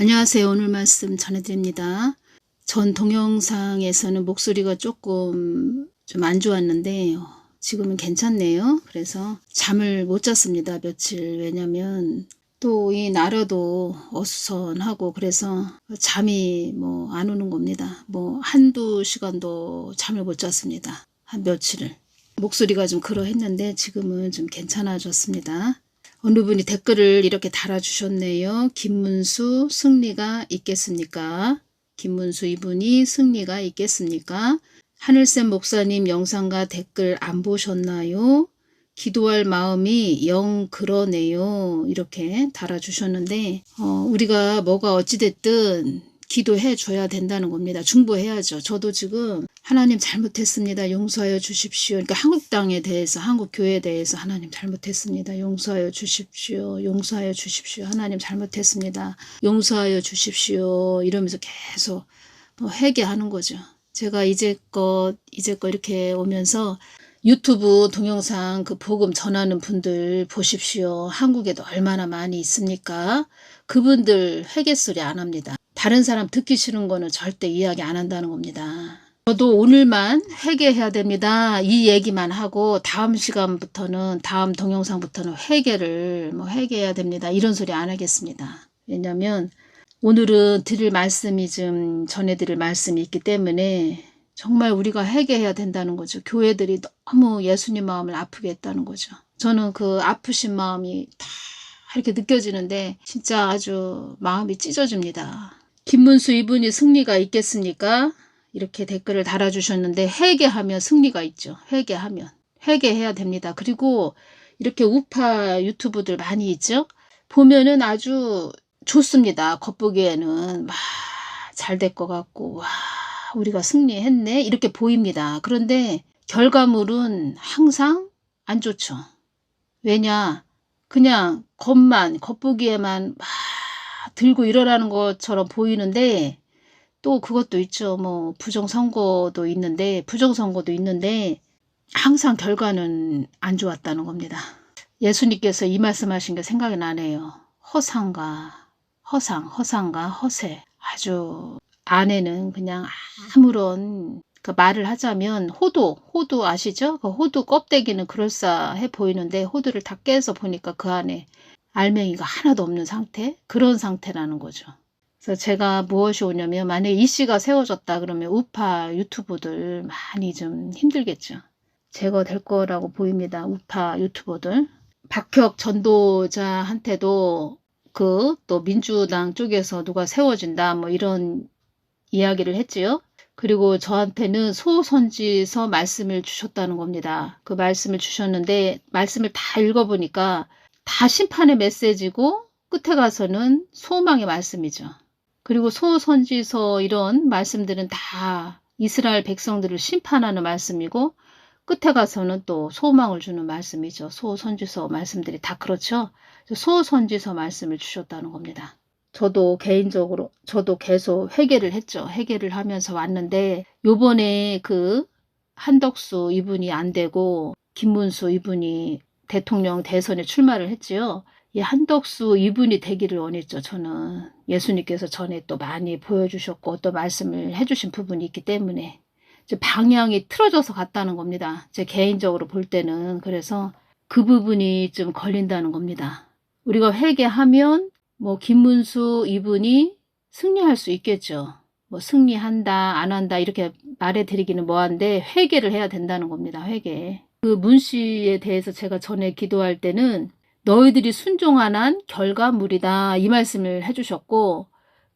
안녕하세요. 오늘 말씀 전해드립니다. 전 동영상에서는 목소리가 조금 좀 안 좋았는데 지금은 괜찮네요. 그래서 잠을 못 잤습니다. 며칠. 왜냐면 또 이 나라도 어수선하고 그래서 잠이 안 오는 겁니다. 한두 시간도 잠을 못 잤습니다. 한 며칠을. 목소리가 좀 그러했는데 지금은 좀 괜찮아졌습니다. 어느 분이 댓글을 이렇게 달아주셨네요. 김문수 승리가 있겠습니까? 김문수 이분이 승리가 있겠습니까? 하늘샘 목사님 영상과 댓글 안 보셨나요? 기도할 마음이 영 그러네요. 이렇게 달아주셨는데 우리가 뭐가 어찌됐든 기도해 줘야 된다는 겁니다. 중보해야죠. 저도 지금 하나님 잘못했습니다. 용서하여 주십시오. 그러니까 한국 땅에 대해서, 한국 교회에 대해서 하나님 잘못했습니다. 용서하여 주십시오. 용서하여 주십시오. 하나님 잘못했습니다. 용서하여 주십시오. 이러면서 계속 회개하는 거죠. 제가 이제껏 이렇게 오면서 유튜브 동영상 그 복음 전하는 분들 보십시오. 한국에도 얼마나 많이 있습니까? 그분들 회개 소리 안 합니다. 다른 사람 듣기 싫은 거는 절대 이야기 안 한다는 겁니다. 저도 오늘만 회개해야 됩니다. 이 얘기만 하고 다음 시간부터는, 다음 동영상부터는 회개해야 됩니다. 이런 소리 안 하겠습니다. 왜냐면 오늘은 전해드릴 말씀이 있기 때문에 정말 우리가 회개해야 된다는 거죠. 교회들이 너무 예수님 마음을 아프게 했다는 거죠. 저는 그 아프신 마음이 다 이렇게 느껴지는데 진짜 아주 마음이 찢어집니다. 김문수 이분이 승리가 있겠습니까? 이렇게 댓글을 달아주셨는데 회개하면 승리가 있죠. 회개해야 됩니다. 그리고 이렇게 우파 유튜브들 많이 있죠. 보면은 아주 좋습니다. 겉보기에는 잘 될 것 같고 와 우리가 승리했네 이렇게 보입니다. 그런데 결과물은 항상 안 좋죠. 왜냐 그냥 겉보기에만 들고 일어나는 것처럼 보이는데 또 그것도 있죠. 부정선거도 있는데 항상 결과는 안 좋았다는 겁니다. 예수님께서 이 말씀하신 게 생각이 나네요. 허상과 허세. 아주 안에는 그냥 아무런 그 말을 하자면 호두 아시죠? 그 호두 껍데기는 그럴싸해 보이는데 호두를 다 깨서 보니까 그 안에 알맹이가 하나도 없는 상태? 그런 상태라는 거죠. 그래서 제가 무엇이 오냐면 만약에 이 씨가 세워졌다 그러면 우파 유튜버들 많이 좀 힘들겠죠. 제거될 거라고 보입니다. 우파 유튜버들. 박혁 전도자한테도 또 민주당 쪽에서 누가 세워진다 이런 이야기를 했지요. 그리고 저한테는 소선지서 말씀을 주셨다는 겁니다. 그 말씀을 주셨는데 말씀을 다 읽어보니까 다 심판의 메시지고 끝에 가서는 소망의 말씀이죠. 그리고 소선지서 이런 말씀들은 다 이스라엘 백성들을 심판하는 말씀이고 끝에 가서는 또 소망을 주는 말씀이죠. 소선지서 말씀들이 다 그렇죠. 소선지서 말씀을 주셨다는 겁니다. 저도 계속 회개를 했죠. 회개를 하면서 왔는데 요번에 그 한덕수 이분이 안 되고 김문수 이분이 대통령 대선에 출마를 했지요. 이 한덕수 이분이 되기를 원했죠. 저는 예수님께서 전에 또 많이 보여주셨고 또 말씀을 해주신 부분이 있기 때문에 방향이 틀어져서 갔다는 겁니다. 제 개인적으로 볼 때는. 그래서 그 부분이 좀 걸린다는 겁니다. 우리가 회개하면 김문수 이분이 승리할 수 있겠죠. 승리한다 안 한다 이렇게 말해드리기는 뭐한데 회개를 해야 된다는 겁니다. 회개. 그 문 씨에 대해서 제가 전에 기도할 때는 너희들이 순종한 한 결과물이다 이 말씀을 해주셨고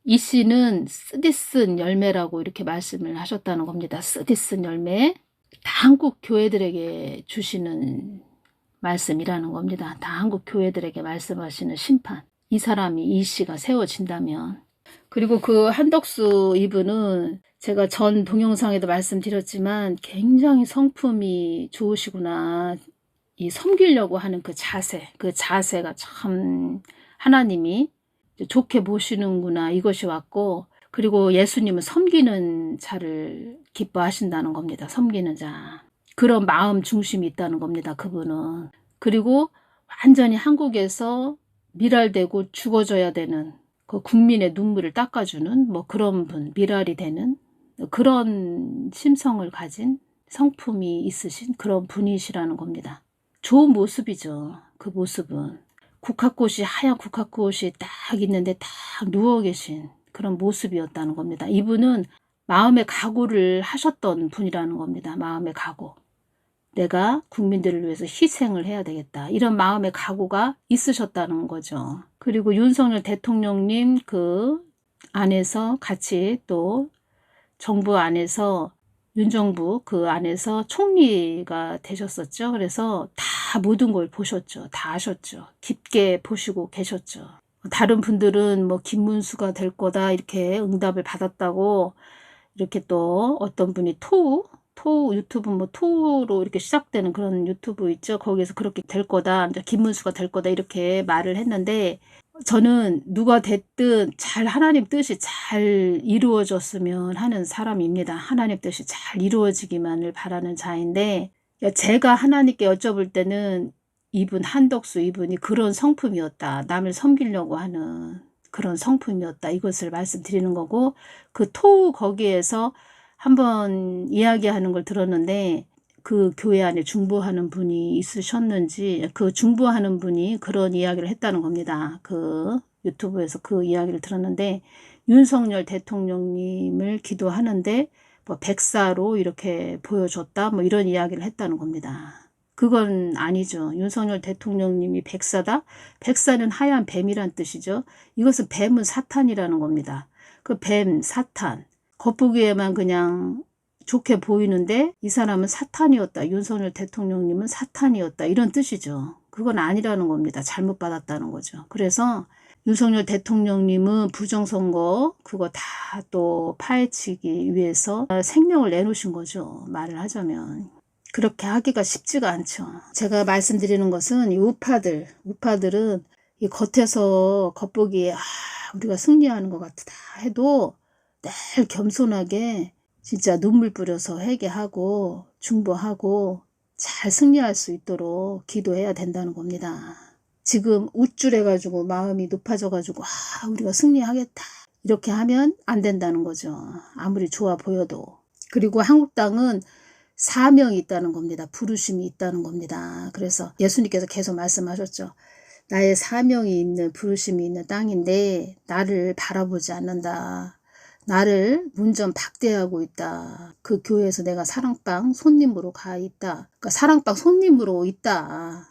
이 씨는 쓰디쓴 열매라고 이렇게 말씀을 하셨다는 겁니다. 쓰디쓴 열매. 다 한국 교회들에게 주시는 말씀이라는 겁니다. 다 한국 교회들에게 말씀하시는 심판. 이 씨가 세워진다면. 그리고 그 한덕수 이분은 제가 전 동영상에도 말씀드렸지만 굉장히 성품이 좋으시구나. 이 섬기려고 하는 그 자세가 참 하나님이 좋게 보시는구나 이것이 왔고 그리고 예수님은 섬기는 자를 기뻐하신다는 겁니다. 섬기는 자. 그런 마음 중심이 있다는 겁니다. 그분은. 그리고 완전히 한국에서 밀알되고 죽어져야 되는 그 국민의 눈물을 닦아주는 뭐 그런 분, 미랄이 되는 그런 심성을 가진 성품이 있으신 그런 분이시라는 겁니다. 좋은 모습이죠. 그 모습은. 국화꽃이 하얀 국화꽃이 딱 있는데 딱 누워 계신 그런 모습이었다는 겁니다. 이분은 마음의 각오를 하셨던 분이라는 겁니다. 마음의 각오. 내가 국민들을 위해서 희생을 해야 되겠다. 이런 마음의 각오가 있으셨다는 거죠. 그리고 윤석열 대통령님 그 안에서 같이 또 정부 안에서 윤정부 그 안에서 총리가 되셨었죠. 그래서 다 모든 걸 보셨죠. 다 아셨죠. 깊게 보시고 계셨죠. 다른 분들은 뭐 김문수가 될 거다 이렇게 응답을 받았다고 이렇게 또 어떤 분이 토우 유튜브 뭐 토우로 이렇게 시작되는 그런 유튜브 있죠. 거기에서 그렇게 될 거다. 김문수가 될 거다 이렇게 말을 했는데 저는 누가 됐든 잘 하나님 뜻이 잘 이루어졌으면 하는 사람입니다. 하나님 뜻이 잘 이루어지기만을 바라는 자인데 제가 하나님께 여쭤볼 때는 이분 한덕수 이분이 그런 성품이었다. 남을 섬기려고 하는 그런 성품이었다. 이것을 말씀드리는 거고 그 토우 거기에서 한번 이야기하는 걸 들었는데 그 교회 안에 중보하는 분이 있으셨는지 그 중보하는 분이 그런 이야기를 했다는 겁니다. 그 유튜브에서 그 이야기를 들었는데 윤석열 대통령님을 기도하는데 뭐 백사로 이렇게 보여줬다 뭐 이런 이야기를 했다는 겁니다. 그건 아니죠. 윤석열 대통령님이 백사다? 백사는 하얀 뱀이란 뜻이죠. 이것은 뱀은 사탄이라는 겁니다. 그 뱀, 사탄. 겉보기에만 그냥 좋게 보이는데 이 사람은 사탄이었다. 윤석열 대통령님은 사탄이었다. 이런 뜻이죠. 그건 아니라는 겁니다. 잘못 받았다는 거죠. 그래서 윤석열 대통령님은 부정선거 그거 다 또 파헤치기 위해서 생명을 내놓으신 거죠. 말을 하자면. 그렇게 하기가 쉽지가 않죠. 제가 말씀드리는 것은 이 우파들은 이 겉에서 겉보기에 우리가 승리하는 것 같다 해도 늘 겸손하게 진짜 눈물 뿌려서 회개하고 중보하고 잘 승리할 수 있도록 기도해야 된다는 겁니다. 지금 우쭐해가지고 마음이 높아져가지고 우리가 승리하겠다 이렇게 하면 안 된다는 거죠. 아무리 좋아 보여도. 그리고 한국당은 사명이 있다는 겁니다. 부르심이 있다는 겁니다. 그래서 예수님께서 계속 말씀하셨죠. 나의 사명이 있는 부르심이 있는 땅인데 나를 바라보지 않는다. 나를 문전 박대하고 있다. 그 교회에서 내가 사랑방 손님으로 가 있다. 그러니까 사랑방 손님으로 있다.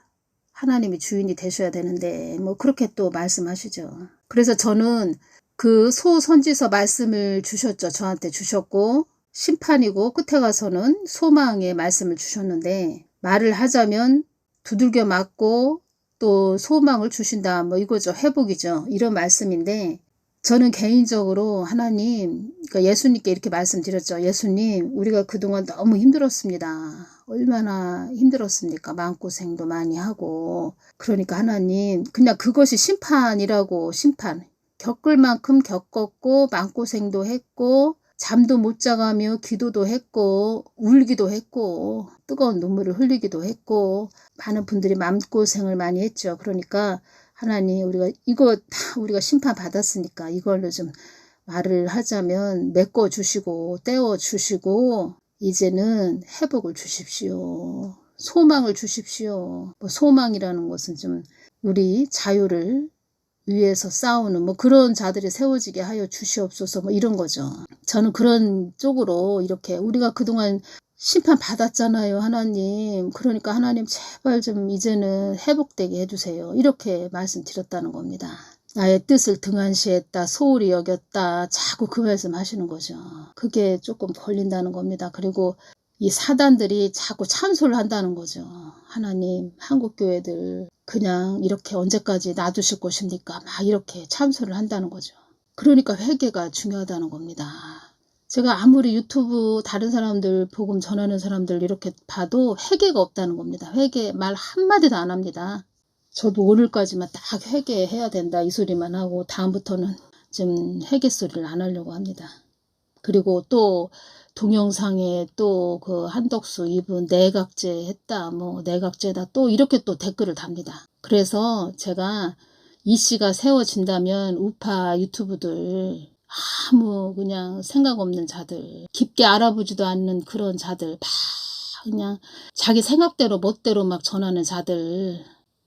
하나님이 주인이 되셔야 되는데 뭐 그렇게 또 말씀하시죠. 그래서 저는 그 소선지서 말씀을 주셨죠. 저한테 주셨고 심판이고 끝에 가서는 소망의 말씀을 주셨는데 말을 하자면 두들겨 맞고 또 소망을 주신다. 뭐 이거죠. 회복이죠. 이런 말씀인데 저는 개인적으로 하나님, 그러니까 예수님께 이렇게 말씀드렸죠. 예수님, 우리가 그동안 너무 힘들었습니다. 얼마나 힘들었습니까? 마음고생도 많이 하고. 그러니까 하나님, 그냥 그것이 심판이라고 심판. 겪을 만큼 겪었고 마음고생도 했고 잠도 못 자가며 기도도 했고 울기도 했고 뜨거운 눈물을 흘리기도 했고 많은 분들이 마음고생을 많이 했죠. 그러니까 하나님 우리가 이거 다 우리가 심판 받았으니까 이걸로 좀 말을 하자면 메꿔 주시고 떼어 주시고 이제는 회복을 주십시오. 소망을 주십시오. 뭐 소망이라는 것은 좀 우리 자유를 위에서 싸우는 뭐 그런 자들이 세워지게 하여 주시옵소서 뭐 이런 거죠. 저는 그런 쪽으로 이렇게 우리가 그동안 심판 받았잖아요. 하나님. 그러니까 하나님 제발 좀 이제는 회복되게 해주세요. 이렇게 말씀드렸다는 겁니다. 나의 뜻을 등한시했다. 소홀히 여겼다. 자꾸 그 말씀 하시는 거죠. 그게 조금 걸린다는 겁니다. 그리고 이 사단들이 자꾸 참소를 한다는 거죠. 하나님, 한국교회들 그냥 이렇게 언제까지 놔두실 것입니까? 막 이렇게 참소를 한다는 거죠. 그러니까 회개가 중요하다는 겁니다. 제가 아무리 유튜브 다른 사람들 복음 전하는 사람들 이렇게 봐도 회개가 없다는 겁니다. 회개 말 한마디도 안 합니다. 저도 오늘까지만 딱 회개해야 된다 이 소리만 하고 다음부터는 좀 회개 소리를 안 하려고 합니다. 그리고 또 동영상에 또 그 한덕수 이분 내각제 했다 뭐 내각제다 또 이렇게 또 댓글을 답니다. 그래서 제가 이씨가 세워진다면 우파 유튜브들 아무 그냥 생각 없는 자들, 깊게 알아보지도 않는 그런 자들, 막 그냥 자기 생각대로 멋대로 막 전하는 자들,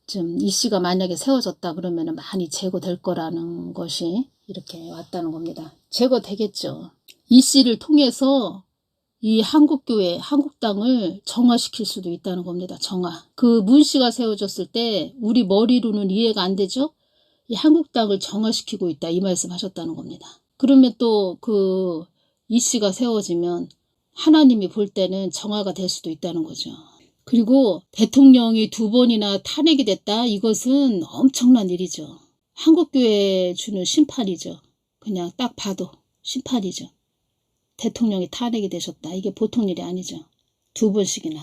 좀 이씨가 만약에 세워졌다 그러면 많이 제거될 거라는 것이 이렇게 왔다는 겁니다. 제거되겠죠. 이씨를 통해서 이 한국교회, 한국당을 정화시킬 수도 있다는 겁니다. 정화. 그 문씨가 세워졌을 때 우리 머리로는 이해가 안 되죠? 이 한국당을 정화시키고 있다. 이 말씀 하셨다는 겁니다. 그러면 또 그 이씨가 세워지면 하나님이 볼 때는 정화가 될 수도 있다는 거죠. 그리고 대통령이 2번이나 탄핵이 됐다. 이것은 엄청난 일이죠. 한국교회에 주는 심판이죠. 그냥 딱 봐도 심판이죠. 대통령이 탄핵이 되셨다. 이게 보통 일이 아니죠. 2번씩이나.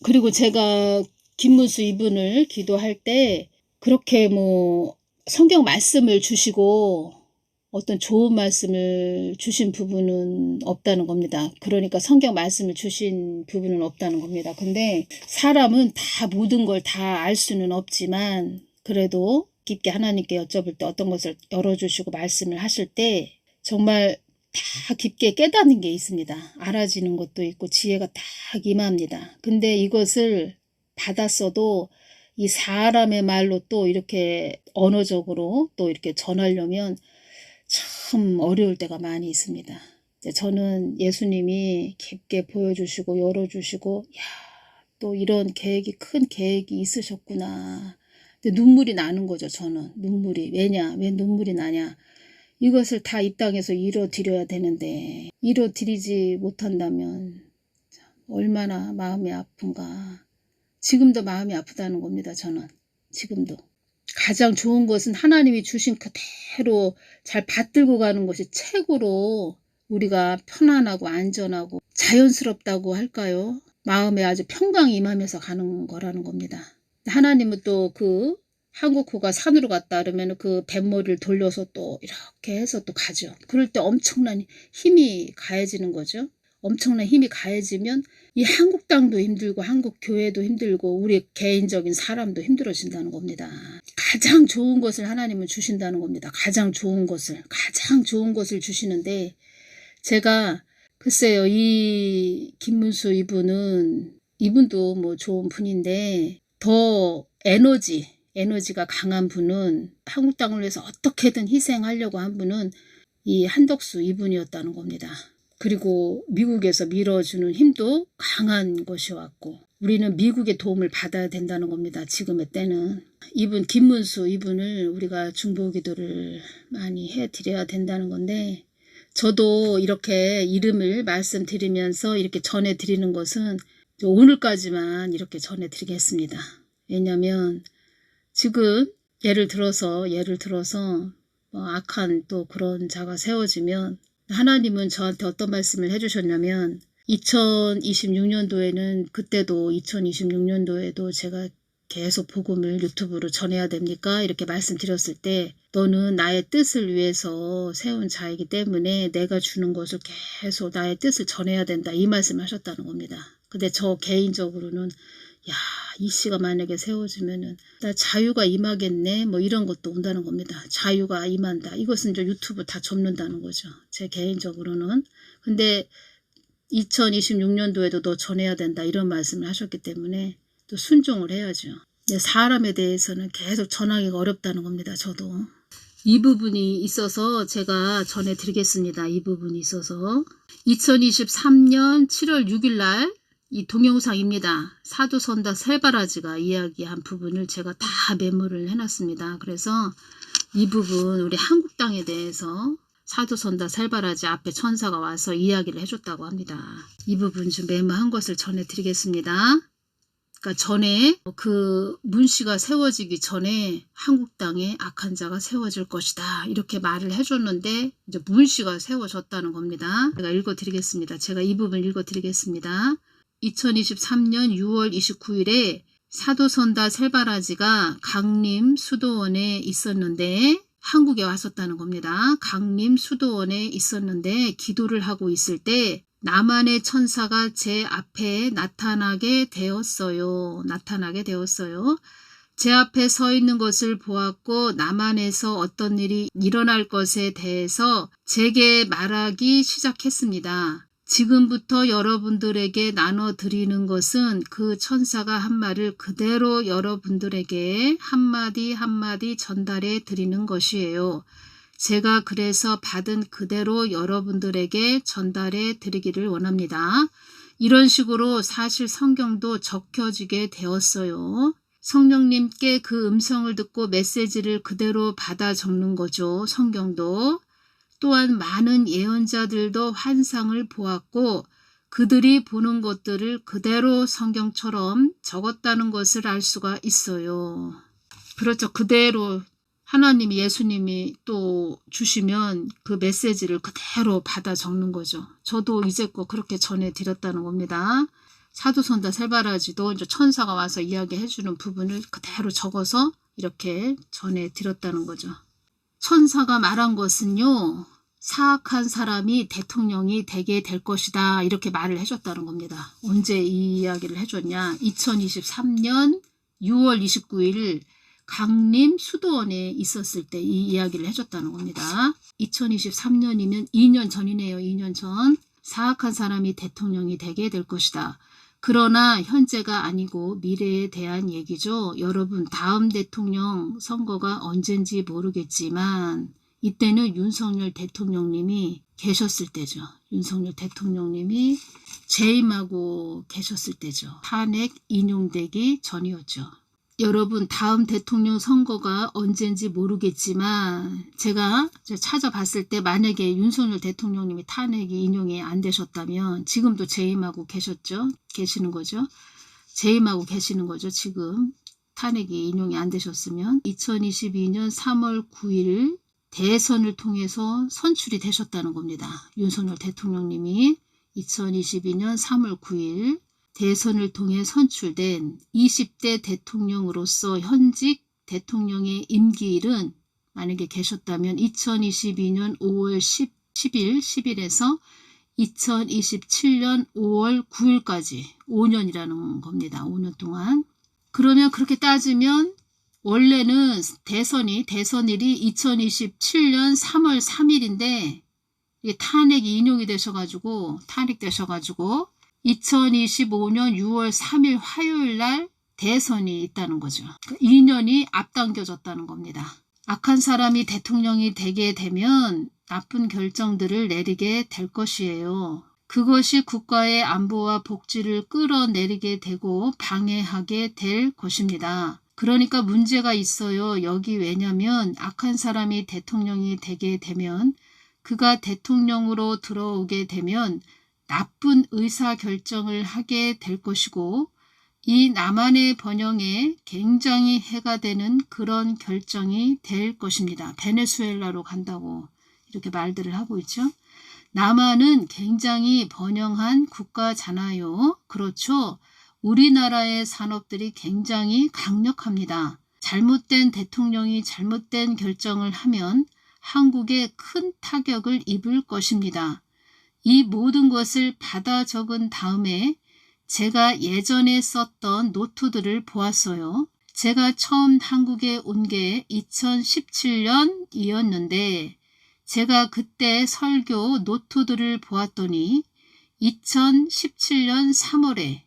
그리고 제가 김문수 이분을 기도할 때 그렇게 뭐 성경 말씀을 주시고 어떤 좋은 말씀을 주신 부분은 없다는 겁니다. 그러니까 성경 말씀을 주신 부분은 없다는 겁니다. 근데 사람은 다 모든 걸 다 알 수는 없지만 그래도 깊게 하나님께 여쭤볼 때 어떤 것을 열어주시고 말씀을 하실 때 정말 다 깊게 깨닫는 게 있습니다. 알아지는 것도 있고 지혜가 딱 임합니다. 근데 이것을 받았어도 이 사람의 말로 또 이렇게 언어적으로 또 이렇게 전하려면 참 어려울 때가 많이 있습니다. 저는 예수님이 깊게 보여주시고 열어주시고 야, 또 이런 계획이 큰 계획이 있으셨구나. 근데 눈물이 나는 거죠. 저는 눈물이. 왜냐? 왜 눈물이 나냐? 이것을 다 이 땅에서 이뤄드려야 되는데 이뤄드리지 못한다면 얼마나 마음이 아픈가. 지금도 마음이 아프다는 겁니다. 저는 지금도. 가장 좋은 것은 하나님이 주신 그대로 잘 받들고 가는 것이 최고로 우리가 편안하고 안전하고 자연스럽다고 할까요? 마음에 아주 평강이 임하면서 가는 거라는 겁니다. 하나님은 또 그 한국호가 산으로 갔다 그러면 그 뱃머리를 돌려서 또 이렇게 해서 또 가죠. 그럴 때 엄청난 힘이 가해지는 거죠. 엄청난 힘이 가해지면 이 한국 땅도 힘들고 한국 교회도 힘들고 우리 개인적인 사람도 힘들어진다는 겁니다. 가장 좋은 것을 하나님은 주신다는 겁니다. 가장 좋은 것을 주시는데 제가 글쎄요, 이 김문수 이분도 뭐 좋은 분인데 더 에너지가 강한 분은 한국 땅을 위해서 어떻게든 희생하려고 한 분은 이 한덕수 이분이었다는 겁니다. 그리고 미국에서 밀어주는 힘도 강한 것이었고 우리는 미국의 도움을 받아야 된다는 겁니다. 지금의 때는. 이분 김문수 이분을 우리가 중보기도를 많이 해드려야 된다는 건데 저도 이렇게 이름을 말씀드리면서 이렇게 전해드리는 것은 오늘까지만 이렇게 전해드리겠습니다. 왜냐하면 지금 예를 들어서 뭐 악한 또 그런 자가 세워지면 하나님은 저한테 어떤 말씀을 해주셨냐면 2026년도에는 그때도 2026년도에도 제가 계속 복음을 유튜브로 전해야 됩니까? 이렇게 말씀드렸을 때 너는 나의 뜻을 위해서 세운 자이기 때문에 내가 주는 것을 계속 나의 뜻을 전해야 된다. 이 말씀을 하셨다는 겁니다. 근데 저 개인적으로는 야, 이 씨가 만약에 세워지면은 나 자유가 임하겠네 뭐 이런 것도 온다는 겁니다. 자유가 임한다. 이것은 이제 유튜브 다 접는다는 거죠. 제 개인적으로는. 근데 2026년도에도 너 전해야 된다 이런 말씀을 하셨기 때문에 또 순종을 해야죠. 근데 사람에 대해서는 계속 전하기가 어렵다는 겁니다. 저도. 이 부분이 있어서 제가 전해드리겠습니다. 이 부분이 있어서 2023년 7월 6일 날 이 동영상입니다. 사도선다 세바라지가 이야기한 부분을 제가 다 메모를 해놨습니다. 그래서 이 부분 우리 한국 땅에 대해서 사도선다 세바라지 앞에 천사가 와서 이야기를 해줬다고 합니다. 이 부분 좀 메모한 것을 전해드리겠습니다. 그러니까 전에 그 문씨가 세워지기 전에 한국 땅에 악한 자가 세워질 것이다. 이렇게 말을 해줬는데 이제 문씨가 세워졌다는 겁니다. 제가 읽어드리겠습니다. 제가 이 부분 읽어드리겠습니다. 2023년 6월 29일에 사도선다 세바라지가 강림 수도원에 있었는데 한국에 왔었다는 겁니다. 강림 수도원에 있었는데 기도를 하고 있을 때 나만의 천사가 제 앞에 나타나게 되었어요. 제 앞에 서 있는 것을 보았고 남한에서 어떤 일이 일어날 것에 대해서 제게 말하기 시작했습니다. 지금부터 여러분들에게 나눠드리는 것은 그 천사가 한 말을 그대로 여러분들에게 한마디 한마디 전달해 드리는 것이에요. 제가 그래서 받은 그대로 여러분들에게 전달해 드리기를 원합니다. 이런 식으로 사실 성경도 적혀지게 되었어요. 성령님께 그 음성을 듣고 메시지를 그대로 받아 적는 거죠. 성경도. 또한 많은 예언자들도 환상을 보았고 그들이 보는 것들을 그대로 성경처럼 적었다는 것을 알 수가 있어요. 그렇죠. 그대로 하나님이 예수님이 또 주시면 그 메시지를 그대로 받아 적는 거죠. 저도 이제껏 그렇게 전해드렸다는 겁니다. 사두선다 세바라지도 이제 천사가 와서 이야기해 주는 부분을 그대로 적어서 이렇게 전해드렸다는 거죠. 천사가 말한 것은요. 사악한 사람이 대통령이 되게 될 것이다. 이렇게 말을 해줬다는 겁니다. 언제 이 이야기를 해줬냐. 2023년 6월 29일 강림 수도원에 있었을 때 이 이야기를 해줬다는 겁니다. 2023년이면 2년 전이네요. 2년 전. 사악한 사람이 대통령이 되게 될 것이다. 그러나 현재가 아니고 미래에 대한 얘기죠. 여러분 다음 대통령 선거가 언젠지 모르겠지만 이때는 윤석열 대통령님이 계셨을 때죠. 윤석열 대통령님이 재임하고 계셨을 때죠. 탄핵 인용되기 전이었죠. 여러분 다음 대통령 선거가 언젠지 모르겠지만 제가 찾아봤을 때 만약에 윤석열 대통령님이 탄핵이 인용이 안 되셨다면 지금도 재임하고 계시는 거죠. 재임하고 계시는 거죠. 지금 탄핵이 인용이 안 되셨으면 2022년 3월 9일 대선을 통해서 선출이 되셨다는 겁니다. 윤석열 대통령님이 2022년 3월 9일 대선을 통해 선출된 20대 대통령으로서 현직 대통령의 임기일은 만약에 계셨다면 2022년 5월 10일에서 2027년 5월 9일까지 5년이라는 겁니다. 5년 동안. 그러면 그렇게 따지면 원래는 대선일이 2027년 3월 3일인데 탄핵이 인용이 되셔가지고 2025년 6월 3일 화요일 날 대선이 있다는 거죠. 2년이 앞당겨졌다는 겁니다. 악한 사람이 대통령이 되게 되면 나쁜 결정들을 내리게 될 것이에요. 그것이 국가의 안보와 복지를 끌어내리게 되고 방해하게 될 것입니다. 그러니까 문제가 있어요. 여기 왜냐면 악한 사람이 대통령이 되게 되면 그가 대통령으로 들어오게 되면 나쁜 의사결정을 하게 될 것이고 이 남한의 번영에 굉장히 해가 되는 그런 결정이 될 것입니다. 베네수엘라로 간다고 이렇게 말들을 하고 있죠. 남한은 굉장히 번영한 국가잖아요. 그렇죠. 우리나라의 산업들이 굉장히 강력합니다. 잘못된 대통령이 잘못된 결정을 하면 한국에 큰 타격을 입을 것입니다. 이 모든 것을 받아 적은 다음에 제가 예전에 썼던 노트들을 보았어요. 제가 처음 한국에 온 게 2017년이었는데 제가 그때 설교 노트들을 보았더니 2017년 3월에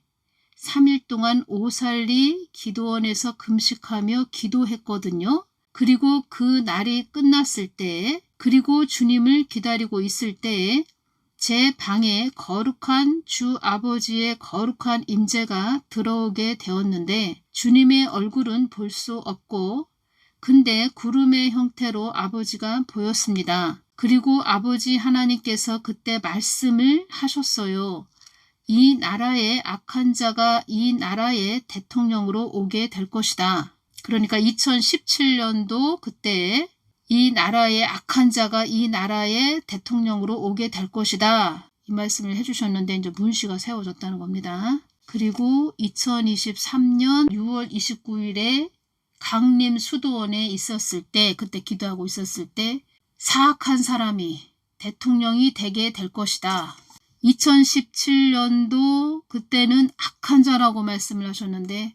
3일 동안 오살리 기도원에서 금식하며 기도했거든요. 그리고 그 날이 끝났을 때, 그리고 주님을 기다리고 있을 때에 제 방에 거룩한 주 아버지의 거룩한 임재가 들어오게 되었는데 주님의 얼굴은 볼 수 없고 근데 구름의 형태로 아버지가 보였습니다. 그리고 아버지 하나님께서 그때 말씀을 하셨어요. 이 나라의 악한 자가 이 나라의 대통령으로 오게 될 것이다. 그러니까 2017년도 그때 이 나라의 악한 자가 이 나라의 대통령으로 오게 될 것이다. 이 말씀을 해주셨는데 이제 문씨가 세워졌다는 겁니다. 그리고 2023년 6월 29일에 강림 수도원에 있었을 때 그때 기도하고 있었을 때 사악한 사람이 대통령이 되게 될 것이다. 2017년도 그때는 악한 자라고 말씀을 하셨는데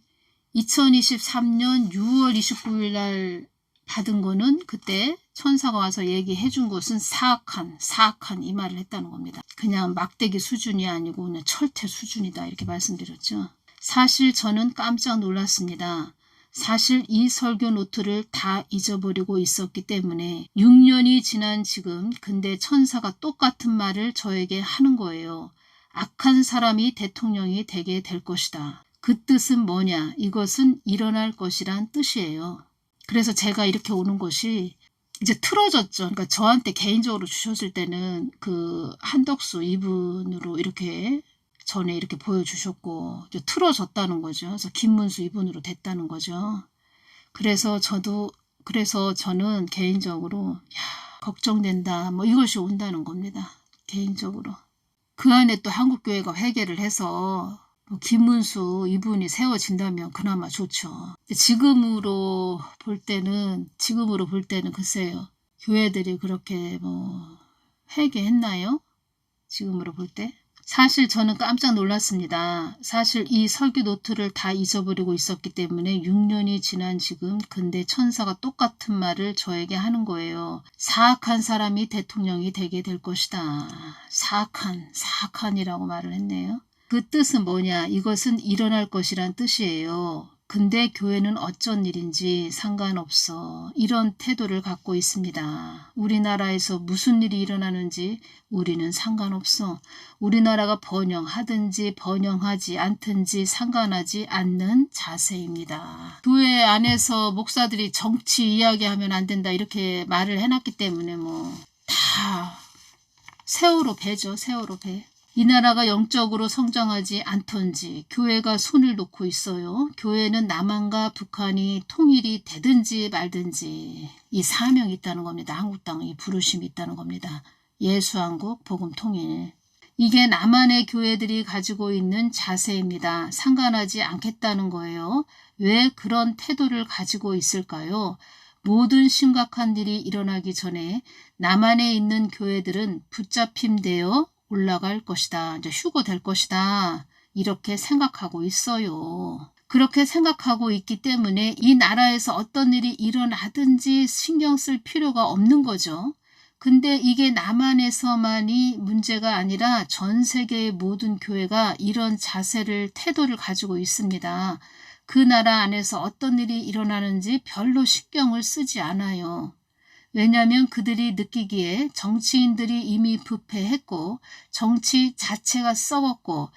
2023년 6월 29일 날 받은 거는 그때 천사가 와서 얘기해 준 것은 사악한 이 말을 했다는 겁니다. 그냥 막대기 수준이 아니고 그냥 철퇴 수준이다 이렇게 말씀드렸죠. 사실 저는 깜짝 놀랐습니다. 사실 이 설교 노트를 다 잊어버리고 있었기 때문에 6년이 지난 지금 근데 천사가 똑같은 말을 저에게 하는 거예요. 악한 사람이 대통령이 되게 될 것이다. 그 뜻은 뭐냐? 이것은 일어날 것이란 뜻이에요. 그래서 제가 이렇게 오는 것이 이제 틀어졌죠. 그러니까 저한테 개인적으로 주셨을 때는 그 한덕수 이분으로 이렇게 전에 이렇게 보여주셨고 이제 틀어졌다는 거죠. 그래서 김문수 이분으로 됐다는 거죠. 그래서 저는 개인적으로 걱정된다. 뭐 이것이 온다는 겁니다. 개인적으로. 그 안에 또 한국교회가 회개를 해서 김문수 이분이 세워진다면 그나마 좋죠. 지금으로 볼 때는 글쎄요. 교회들이 그렇게 뭐 회개했나요? 지금으로 볼 때? 사실 저는 깜짝 놀랐습니다. 사실 이 설교 노트를 다 잊어버리고 있었기 때문에 6년이 지난 지금 근데 천사가 똑같은 말을 저에게 하는 거예요. 사악한 사람이 대통령이 되게 될 것이다. 사악한이라고 말을 했네요. 그 뜻은 뭐냐? 이것은 일어날 것이란 뜻이에요. 근데 교회는 어쩐 일인지 상관없어. 이런 태도를 갖고 있습니다. 우리나라에서 무슨 일이 일어나는지 우리는 상관없어. 우리나라가 번영하든지 번영하지 않든지 상관하지 않는 자세입니다. 교회 안에서 목사들이 정치 이야기하면 안 된다 이렇게 말을 해놨기 때문에 뭐 다 세월호 배죠. 세월호 배. 이 나라가 영적으로 성장하지 않던지 교회가 손을 놓고 있어요. 교회는 남한과 북한이 통일이 되든지 말든지 이 사명이 있다는 겁니다. 한국당 이 부르심이 있다는 겁니다. 예수한국 복음통일. 이게 남한의 교회들이 가지고 있는 자세입니다. 상관하지 않겠다는 거예요. 왜 그런 태도를 가지고 있을까요? 모든 심각한 일이 일어나기 전에 남한에 있는 교회들은 붙잡힘되어 올라갈 것이다. 이제 휴거될 것이다. 이렇게 생각하고 있어요. 그렇게 생각하고 있기 때문에 이 나라에서 어떤 일이 일어나든지 신경 쓸 필요가 없는 거죠. 근데 이게 남한에서만이 문제가 아니라 전 세계의 모든 교회가 이런 태도를 가지고 있습니다. 그 나라 안에서 어떤 일이 일어나는지 별로 신경을 쓰지 않아요. 왜냐하면 그들이 느끼기에 정치인들이 이미 부패했고 정치 자체가 썩었고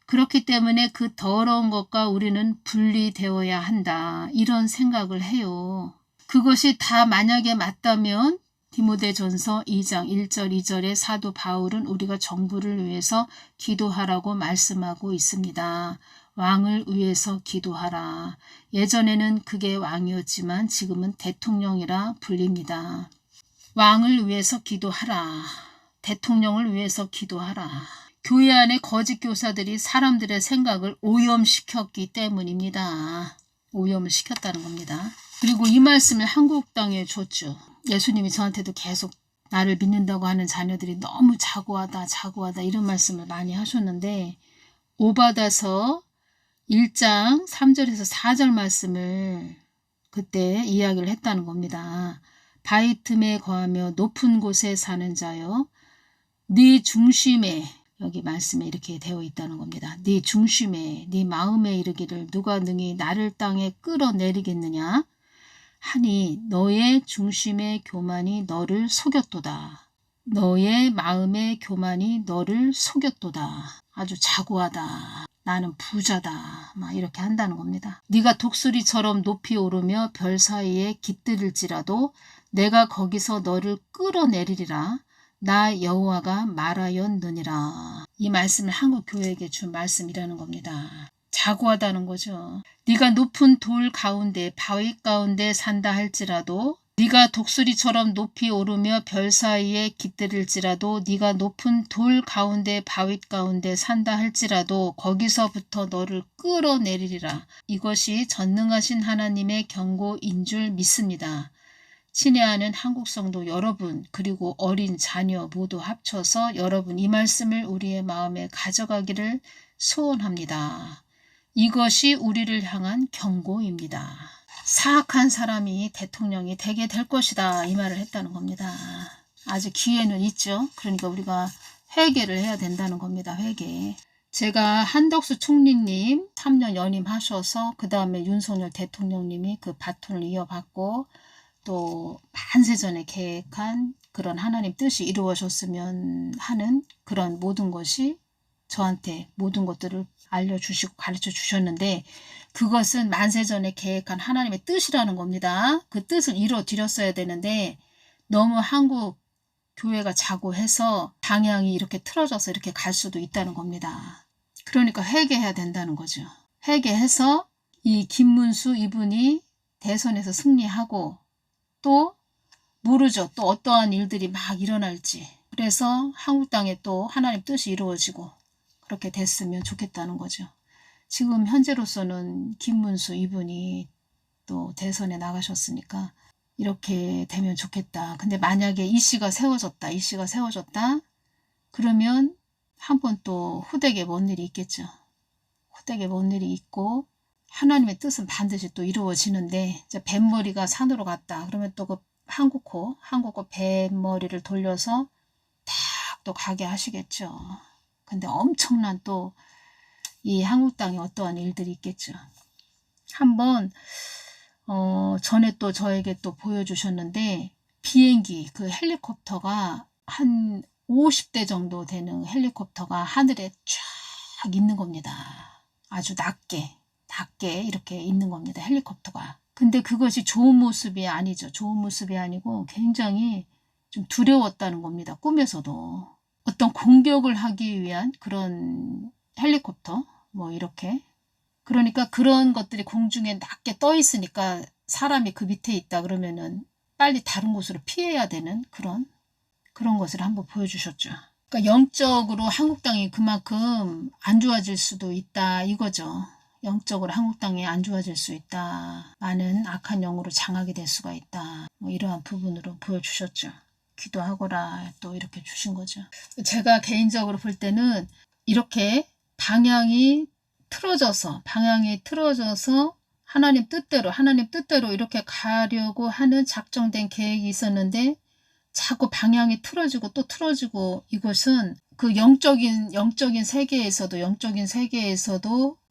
그렇기 때문에 그 더러운 것과 우리는 분리되어야 한다. 이런 생각을 해요. 그것이 다 만약에 맞다면 디모데전서 2장 1절 2절에 사도 바울은 우리가 정부를 위해서 기도하라고 말씀하고 있습니다. 왕을 위해서 기도하라. 예전에는 그게 왕이었지만 지금은 대통령이라 불립니다. 왕을 위해서 기도하라. 대통령을 위해서 기도하라. 교회 안에 거짓 교사들이 사람들의 생각을 오염시켰기 때문입니다. 오염을 시켰다는 겁니다. 그리고 이 말씀을 한국당에 줬죠. 예수님이 저한테도 계속 나를 믿는다고 하는 자녀들이 너무 자고하다 이런 말씀을 많이 하셨는데 오바다서 1장 3절에서 4절 말씀을 그때 이야기를 했다는 겁니다. 바위 틈에 거하며 높은 곳에 사는 자여 네 중심에 여기 말씀에 이렇게 되어 있다는 겁니다. 네 중심에 네 마음에 이르기를 누가 능히 나를 땅에 끌어내리겠느냐 하니 너의 중심의 교만이 너를 속였도다. 너의 마음의 교만이 너를 속였도다. 아주 자고하다. 나는 부자다. 막 이렇게 한다는 겁니다. 네가 독수리처럼 높이 오르며 별 사이에 깃들일지라도 내가 거기서 너를 끌어내리리라. 나 여호와가 말하였느니라. 이 말씀을 한국 교회에게 준 말씀이라는 겁니다. 자고하다는 거죠. 네가 높은 돌 가운데 바위 가운데 산다 할지라도 네가 독수리처럼 높이 오르며 별 사이에 깃들일지라도 네가 높은 돌 가운데 바위 가운데 산다 할지라도 거기서부터 너를 끌어내리리라. 이것이 전능하신 하나님의 경고인 줄 믿습니다. 친애하는 한국 성도 여러분 그리고 어린 자녀 모두 합쳐서 여러분 이 말씀을 우리의 마음에 가져가기를 소원합니다. 이것이 우리를 향한 경고입니다. 사악한 사람이 대통령이 되게 될 것이다. 이 말을 했다는 겁니다. 아직 기회는 있죠. 그러니까 우리가 회개를 해야 된다는 겁니다. 회개. 제가 한덕수 총리님 3년 연임하셔서 그 다음에 윤석열 대통령님이 그 바톤을 이어받고 또 만세전에 계획한 그런 하나님 뜻이 이루어졌으면 하는 그런 모든 것이 저한테 모든 것들을 알려주시고 가르쳐 주셨는데 그것은 만세전에 계획한 하나님의 뜻이라는 겁니다. 그 뜻을 이루어 드렸어야 되는데 너무 한국 교회가 자고해서 방향이 이렇게 틀어져서 이렇게 갈 수도 있다는 겁니다. 그러니까 회개해야 된다는 거죠. 회개해서 이 김문수 이분이 대선에서 승리하고 또 모르죠. 또 어떠한 일들이 막 일어날지. 그래서 한국 땅에 또 하나님 뜻이 이루어지고 그렇게 됐으면 좋겠다는 거죠. 지금 현재로서는 김문수 이분이 또 대선에 나가셨으니까 이렇게 되면 좋겠다. 근데 만약에 이 씨가 세워졌다. 그러면 한번 또 후대에 뭔 일이 있겠죠. 후대에 뭔 일이 있고 하나님의 뜻은 반드시 또 이루어지는데 이제 뱃머리가 산으로 갔다. 그러면 또 그 한국호 뱃머리를 돌려서 딱 또 가게 하시겠죠. 근데 엄청난 또 이 한국 땅에 어떠한 일들이 있겠죠. 한번 전에 또 저에게 또 보여주셨는데 비행기 그 헬리콥터가 한 50대 정도 되는 헬리콥터가 하늘에 쫙 있는 겁니다. 아주 낮게 이렇게 있는 겁니다. 헬리콥터가. 근데 그것이 좋은 모습이 아니죠. 좋은 모습이 아니고 굉장히 좀 두려웠다는 겁니다. 꿈에서도. 어떤 공격을 하기 위한 그런 헬리콥터 뭐 이렇게 그러니까 그런 것들이 공중에 낮게 떠 있으니까 사람이 그 밑에 있다 그러면은 빨리 다른 곳으로 피해야 되는 그런 것을 한번 보여주셨죠. 그러니까 영적으로 한국 땅이 그만큼 안 좋아질 수도 있다 이거죠. 영적으로 한국 땅이 안 좋아질 수 있다. 많은 악한 영으로 장악이 될 수가 있다. 뭐 이러한 부분으로 보여주셨죠. 기도하거라 또 이렇게 주신 거죠. 제가 개인적으로 볼 때는 이렇게 방향이 틀어져서 하나님 뜻대로 이렇게 가려고 하는 작정된 계획이 있었는데 자꾸 방향이 틀어지고 또 틀어지고 이것은 그 영적인 세계에서도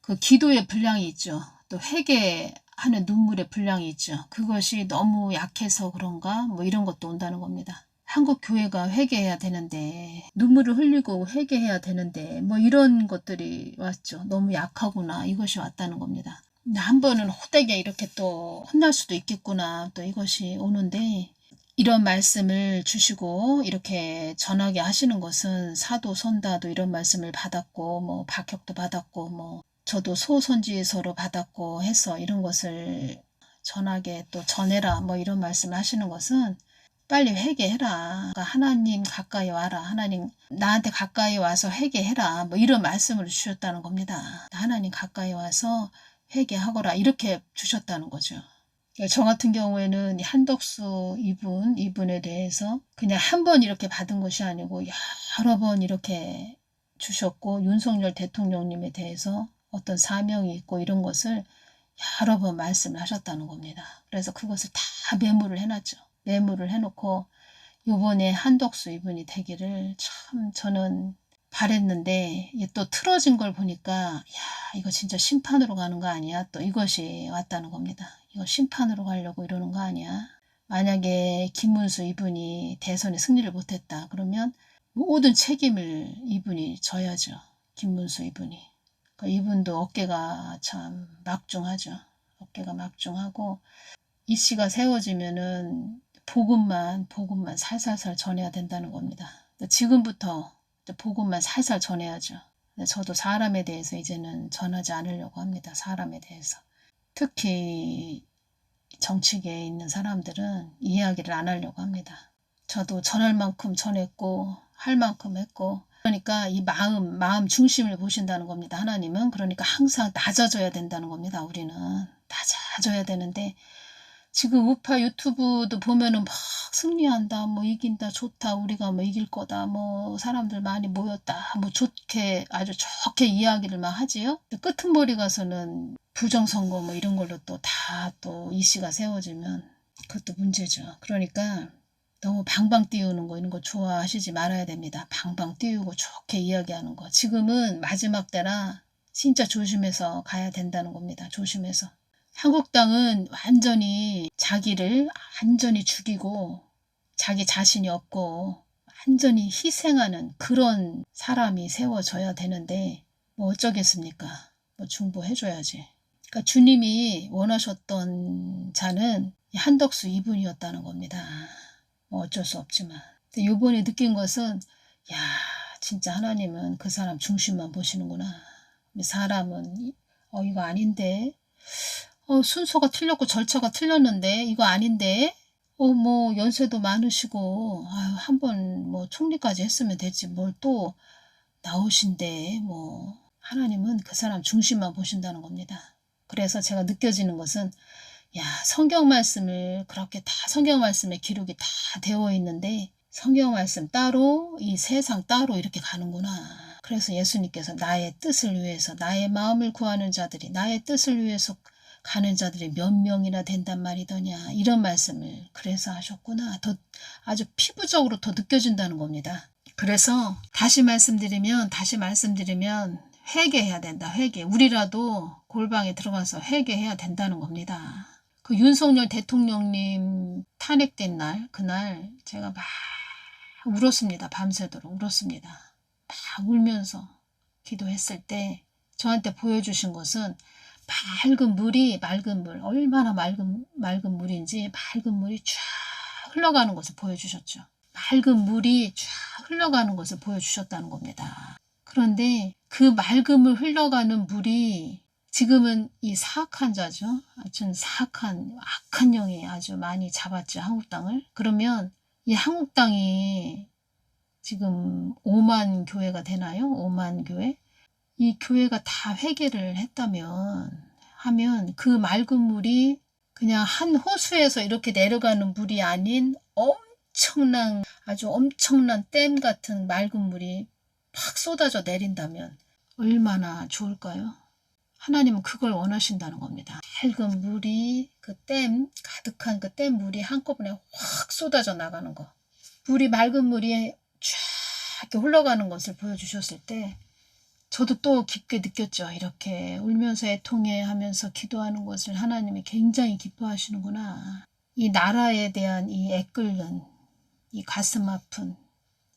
그 기도의 분량이 있죠. 또 회개하는 눈물의 분량이 있죠. 그것이 너무 약해서 그런가 뭐 이런 것도 온다는 겁니다. 한국 교회가 회개해야 되는데 눈물을 흘리고 회개해야 되는데 뭐 이런 것들이 왔죠. 너무 약하구나 이것이 왔다는 겁니다. 한 번은 호되게 이렇게 또 혼날 수도 있겠구나 또 이것이 오는데 이런 말씀을 주시고 이렇게 전하게 하시는 것은 사도 선다도 이런 말씀을 받았고 뭐 박혁도 받았고 뭐 저도 소선지서로 받았고 해서 이런 것을 전하게 또 전해라 뭐 이런 말씀을 하시는 것은 빨리 회개해라. 그러니까 하나님 가까이 와라. 하나님 나한테 가까이 와서 회개해라. 뭐 이런 말씀을 주셨다는 겁니다. 하나님 가까이 와서 회개하거라. 이렇게 주셨다는 거죠. 저 같은 경우에는 한덕수 이분에 대해서 그냥 한 번 이렇게 받은 것이 아니고 여러 번 이렇게 주셨고 윤석열 대통령님에 대해서 어떤 사명이 있고 이런 것을 여러 번 말씀을 하셨다는 겁니다. 그래서 그것을 다 메모를 해놨죠. 메모를 해놓고 요번에 한덕수 이분이 되기를 참 저는 바랬는데 또 틀어진 걸 보니까 야 이거 진짜 심판으로 가는 거 아니야? 또 이것이 왔다는 겁니다. 이거 심판으로 가려고 이러는 거 아니야? 만약에 김문수 이분이 대선에 승리를 못했다 그러면 모든 책임을 이분이 져야죠. 김문수 이분이. 그러니까 이분도 어깨가 참 막중하죠. 어깨가 막중하고 이 씨가 세워지면은 복음만 살살살 전해야 된다는 겁니다. 지금부터 복음만 살살 전해야죠. 저도 사람에 대해서 이제는 전하지 않으려고 합니다. 사람에 대해서. 특히 정치계에 있는 사람들은 이야기를 안 하려고 합니다. 저도 전할 만큼 전했고 할 만큼 했고 그러니까 이 마음 중심을 보신다는 겁니다. 하나님은 그러니까 항상 낮아져야 된다는 겁니다. 우리는 낮아져야 되는데 지금 우파 유튜브도 보면은 막 승리한다, 뭐 이긴다, 좋다, 우리가 뭐 이길 거다, 뭐 사람들 많이 모였다, 뭐 좋게, 아주 좋게 이야기를 막 하지요. 끄트머리 가서는 부정선거 뭐 이런 걸로 또 다 또 이슈가 세워지면 그것도 문제죠. 그러니까 너무 방방 띄우는 거 이런 거 좋아하시지 말아야 됩니다. 방방 띄우고 좋게 이야기하는 거. 지금은 마지막 때라 진짜 조심해서 가야 된다는 겁니다. 조심해서. 한국당은 완전히 자기를 완전히 죽이고 자기 자신이 없고 완전히 희생하는 그런 사람이 세워져야 되는데 뭐 어쩌겠습니까? 뭐 중보해줘야지. 그러니까 주님이 원하셨던 자는 한덕수 이분이었다는 겁니다. 뭐 어쩔 수 없지만. 근데 요번에 느낀 것은 야 진짜 하나님은 그 사람 중심만 보시는구나. 사람은 이거 아닌데 순서가 틀렸고 절차가 틀렸는데 이거 아닌데 뭐 연세도 많으시고 한번 뭐 총리까지 했으면 됐지 뭘 또 나오신데 뭐 하나님은 그 사람 중심만 보신다는 겁니다. 그래서 제가 느껴지는 것은 야 성경 말씀을 그렇게 다 성경 말씀에 기록이 다 되어 있는데 성경 말씀 따로 이 세상 따로 이렇게 가는구나. 그래서 예수님께서 나의 뜻을 위해서 나의 마음을 구하는 자들이 나의 뜻을 위해서 가는 자들이 몇 명이나 된단 말이더냐 이런 말씀을 그래서 하셨구나. 더 아주 피부적으로 더 느껴진다는 겁니다. 그래서 다시 말씀드리면 회개해야 된다. 회개. 우리라도 골방에 들어가서 회개해야 된다는 겁니다. 그 윤석열 대통령님 탄핵된 날 그날 제가 막 울었습니다. 밤새도록 울었습니다. 막 울면서 기도했을 때 저한테 보여주신 것은 맑은 물 얼마나 맑은 물인지 맑은 물이 쫙 흘러가는 것을 보여주셨죠. 맑은 물이 쫙 흘러가는 것을 보여주셨다는 겁니다. 그런데 그 맑은 물 흘러가는 물이 지금은 이 사악한 자죠. 아주 사악한 악한 영이 아주 많이 잡았죠. 한국당을. 그러면 이 한국당이 지금 5만 교회가 되나요? 5만 교회? 이 교회가 다 회개를 하면 그 맑은 물이 그냥 한 호수에서 이렇게 내려가는 물이 아닌 아주 엄청난 댐 같은 맑은 물이 팍 쏟아져 내린다면 얼마나 좋을까요? 하나님은 그걸 원하신다는 겁니다. 맑은 물이 가득한 그 댐 물이 한꺼번에 확 쏟아져 나가는 거. 맑은 물이 쫙 이렇게 흘러가는 것을 보여주셨을 때 저도 또 깊게 느꼈죠. 이렇게 울면서 애통해하면서 기도하는 것을 하나님이 굉장히 기뻐하시는구나. 이 나라에 대한 이 애끓는 이 가슴 아픈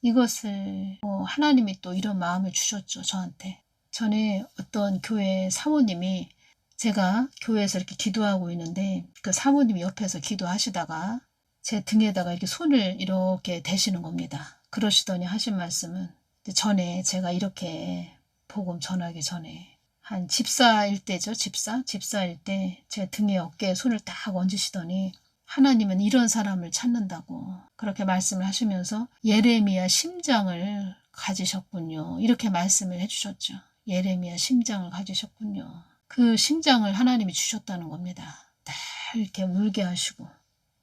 이것을 하나님이 또 이런 마음을 주셨죠. 저한테. 전에 어떤 교회 사모님이 제가 교회에서 이렇게 기도하고 있는데 그 사모님이 옆에서 기도하시다가 제 등에다가 이렇게 손을 이렇게 대시는 겁니다. 그러시더니 하신 말씀은 전에 제가 이렇게 복음 전하기 전에 한 집사일 때죠. 집사일 때 제 등에 어깨에 손을 딱 얹으시더니 하나님은 이런 사람을 찾는다고 그렇게 말씀을 하시면서 예레미야 심장을 가지셨군요. 이렇게 말씀을 해주셨죠. 예레미야 심장을 가지셨군요. 그 심장을 하나님이 주셨다는 겁니다. 늘 이렇게 울게 하시고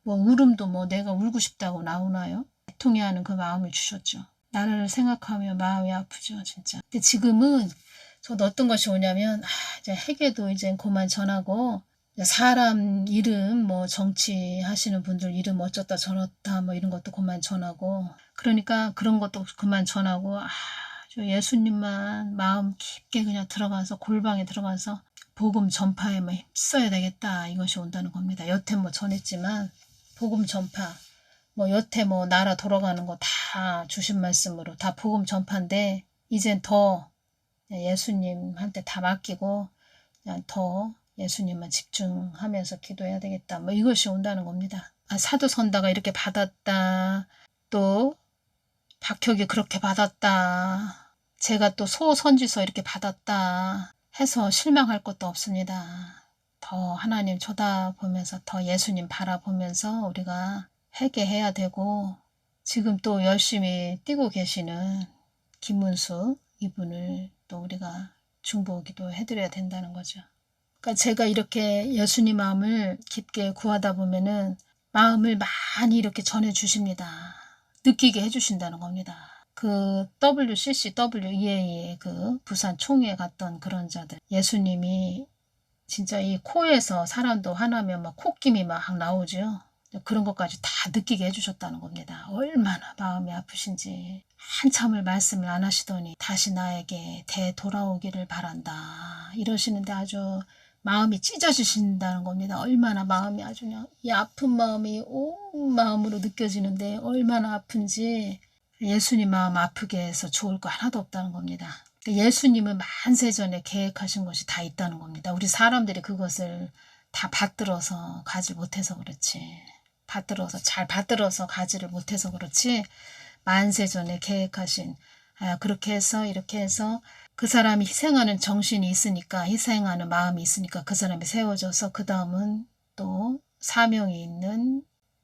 뭐 울음도 뭐 내가 울고 싶다고 나오나요? 애통해하는 그 마음을 주셨죠. 나라를 생각하며 마음이 아프죠. 진짜. 근데 지금은 저도 어떤 것이 오냐면 이제 회개도 이제 그만 전하고 사람 이름 뭐 정치하시는 분들 이름 어쩌다 저렇다 뭐 이런 것도 그만 전하고 그러니까 그런 것도 그만 전하고 저 예수님만 마음 깊게 그냥 들어가서 골방에 들어가서 복음 전파에 뭐 힘써야 되겠다 이것이 온다는 겁니다. 여태 뭐 전했지만 복음 전파 뭐 여태 뭐 나라 돌아가는 거 다 주신 말씀으로 다 복음 전파인데 이젠 더 예수님한테 다 맡기고 그냥 더 예수님만 집중하면서 기도해야 되겠다. 뭐 이것이 온다는 겁니다. 사도선다가 이렇게 받았다. 또 박혁이 그렇게 받았다. 제가 또 소선지서 이렇게 받았다. 해서 실망할 것도 없습니다. 더 하나님 쳐다보면서 더 예수님 바라보면서 우리가 회개해야 되고 지금 또 열심히 뛰고 계시는 김문수 이분을 또 우리가 중보기도 해드려야 된다는 거죠. 그러니까 제가 이렇게 예수님 마음을 깊게 구하다 보면은 마음을 많이 이렇게 전해주십니다. 느끼게 해주신다는 겁니다. 그 WCCWEA의 그 부산 총회에 갔던 그런 자들, 예수님이 진짜 이 코에서 사람도 화나면 막 콧김이 막 나오죠. 그런 것까지 다 느끼게 해주셨다는 겁니다. 얼마나 마음이 아프신지. 한참을 말씀을 안 하시더니 다시 나에게 되돌아오기를 바란다 이러시는데 아주 마음이 찢어지신다는 겁니다. 얼마나 마음이 아주 그냥 이 아픈 마음이 온 마음으로 느껴지는데 얼마나 아픈지 예수님 마음 아프게 해서 좋을 거 하나도 없다는 겁니다. 예수님은 만세전에 계획하신 것이 다 있다는 겁니다. 우리 사람들이 그것을 다 받들어서 가지 못해서 그렇지. 잘 받들어서 가지를 못해서 그렇지. 만세전에 계획하신 그렇게 해서 이렇게 해서 그 사람이 희생하는 정신이 있으니까 희생하는 마음이 있으니까 그 사람이 세워져서 그 다음은 또 사명이 있는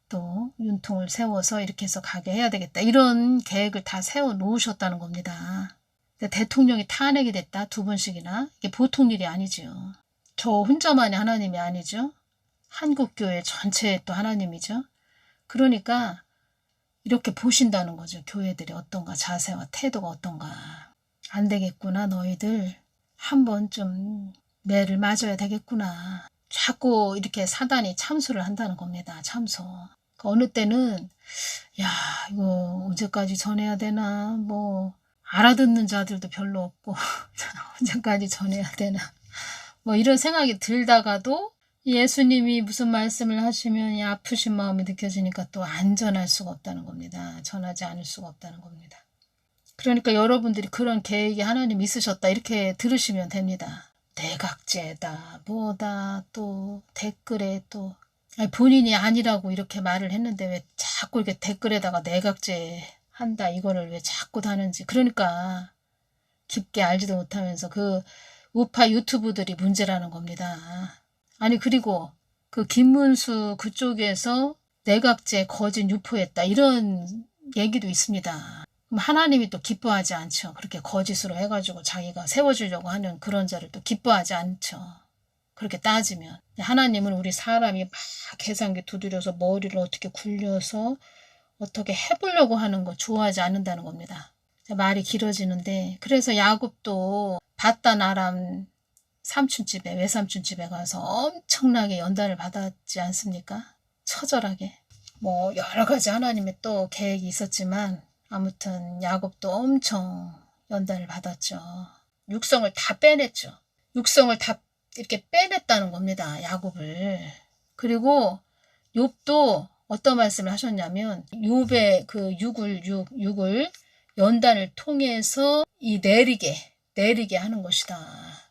또 윤통을 세워서 이렇게 해서 가게 해야 되겠다. 이런 계획을 다 세워 놓으셨다는 겁니다. 대통령이 탄핵이 됐다. 2번씩이나. 이게 보통 일이 아니죠. 저 혼자만이 하나님이 아니죠. 한국교회 전체에 또 하나님이죠. 그러니까 이렇게 보신다는 거죠. 교회들이 어떤가, 자세와 태도가 어떤가. 안 되겠구나, 너희들. 한번 좀 매를 맞아야 되겠구나. 자꾸 이렇게 사단이 참소를 한다는 겁니다. 참소. 어느 때는 야 이거 언제까지 전해야 되나, 뭐 알아듣는 자들도 별로 없고 언제까지 전해야 되나, 뭐 이런 생각이 들다가도 예수님이 무슨 말씀을 하시면 이 아프신 마음이 느껴지니까 또 안 전할 수가 없다는 겁니다. 전하지 않을 수가 없다는 겁니다. 그러니까 여러분들이 그런 계획이 하나님 있으셨다 이렇게 들으시면 됩니다. 내각제다 뭐다 또 댓글에 또 본인이 아니라고 이렇게 말을 했는데 왜 자꾸 이렇게 댓글에다가 내각제 한다 이거를 왜 자꾸 다는지. 그러니까 깊게 알지도 못하면서 그 우파 유튜브들이 문제라는 겁니다. 아니 그리고 그 김문수 그쪽에서 내각제 거짓 유포했다 이런 얘기도 있습니다. 그럼 하나님이 또 기뻐하지 않죠. 그렇게 거짓으로 해가지고 자기가 세워주려고 하는 그런 자를 또 기뻐하지 않죠. 그렇게 따지면 하나님은 우리 사람이 막 계산기 두드려서 머리를 어떻게 굴려서 어떻게 해보려고 하는 거 좋아하지 않는다는 겁니다. 말이 길어지는데 그래서 야곱도 바단 아람 삼촌집에 외삼촌집에 가서 엄청나게 연단을 받았지 않습니까? 처절하게. 뭐 여러 가지 하나님의 또 계획이 있었지만 아무튼 야곱도 엄청 연단을 받았죠. 육성을 다 빼냈죠. 육성을 다 이렇게 빼냈다는 겁니다. 야곱을. 그리고 욥도 어떤 말씀을 하셨냐면 욥의 그 육을 연단을 통해서 이 내리게 하는 것이다.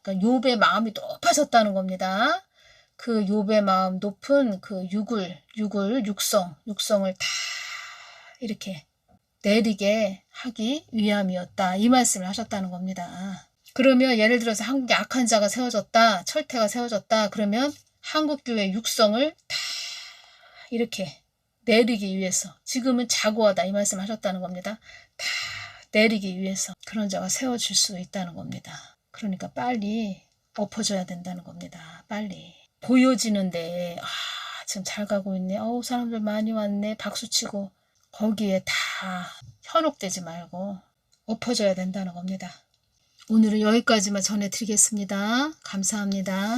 그러니까 욥의 마음이 높아졌다는 겁니다. 그 욥의 마음 높은 그 육성을 다 이렇게 내리게 하기 위함이었다. 이 말씀을 하셨다는 겁니다. 그러면 예를 들어서 한국에 악한 자가 세워졌다. 철퇴가 세워졌다. 그러면 한국교회 육성을 다 이렇게 내리기 위해서 지금은 자고하다 이 말씀 하셨다는 겁니다. 다 내리기 위해서 그런 자가 세워질 수 있다는 겁니다. 그러니까 빨리 엎어져야 된다는 겁니다. 빨리. 보여지는데 지금 잘 가고 있네. 사람들 많이 왔네. 박수치고 거기에 다 현혹되지 말고 엎어져야 된다는 겁니다. 오늘은 여기까지만 전해드리겠습니다. 감사합니다.